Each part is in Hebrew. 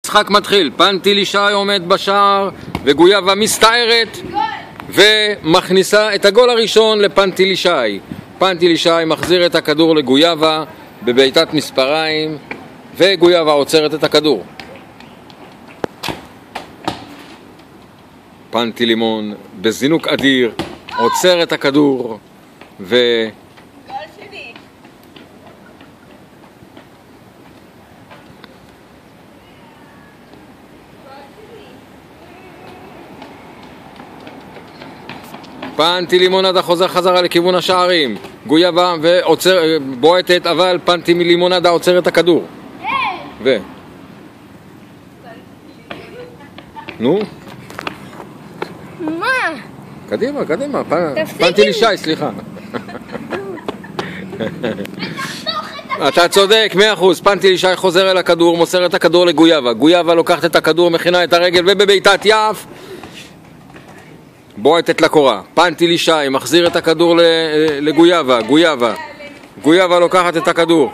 המשחק מתחיל. פנטיל ישי עומד בשער וגויאבה מסתערת ומכניסה את הגול הראשון לפנטיל ישי. פנטיל ישי מחזיר את הכדור לגויאבה בבעיטת מספריים וגויאבה עוצרת את הכדור. פנטיל לימון בזינוק אדיר עוצר את הכדור פנטיל לימונדה חוזר חזרה לכיוון השערים. גויאבה ועוצר, בועטת, אבל פנטיל לימונדה עוצר את הכדור. נו? מה? קדימה, קדימה. פנטיל ישי, סליחה. אתה צודק, 100%. פנטיל ישי חוזר אל הכדור, מוסר את הכדור לגויאבה. גויאבה לוקחת את הכדור, מכינה את הרגל ובבעיטת יף בועטת לקורה. פנטיל ישי מחזיר את הכדור לגויאבה. גויאבה לוקחת את הכדור,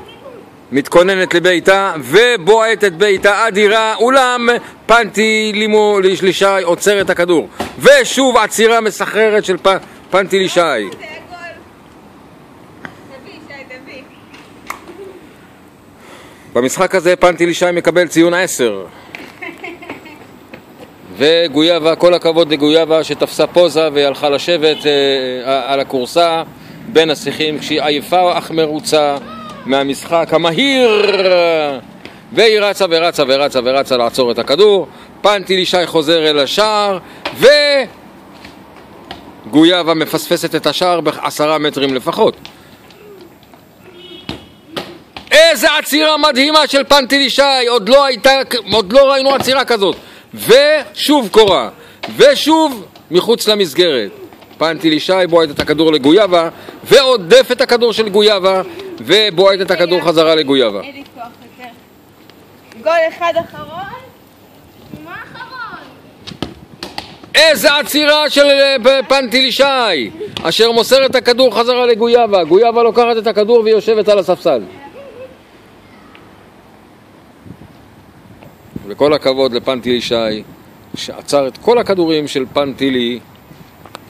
מתכוננת לבעיטה ובועטת בעיטה אדירה, אולם פנטיל ישי עוצר את הכדור ושוב עצירה מסחררת של פנטיל ישי. במשחק הזה פנטיל ישי מקבל ציון 10 וגויאבה, כל הכבוד לגויאבה שתפסה פוזה והלכה לשבת על הקורסה בין השיחים כשהיא עייפה אך מרוצה מהמשחק המהיר, והיא רצה ורצה ורצה ורצה לעצור את הכדור. פנטיל ישי חוזר אל השער וגויאבה מפספסת את השער ב10 מטרים לפחות. איזה עצירה מדהימה של פנטיל ישי, עוד לא ראינו עצירה כזאת. ושוב קורה, ושוב מחוץ למסגרת. פנטיל ישי בועט את הכדור לגויאבה ועודף את הכדור של גויאבה ובועט את הכדור חזרה לגויאבה. גול אחד אחרון? מה אחרון? איזה עצירה של פנטיל ישי אשר מוסר את הכדור חזרה לגויאבה. גויאבה לוקחת את הכדור והיא יושבת על הספסל. וכל הכבוד לפנטיל ישי שעצר את כל הכדורים של פנטילי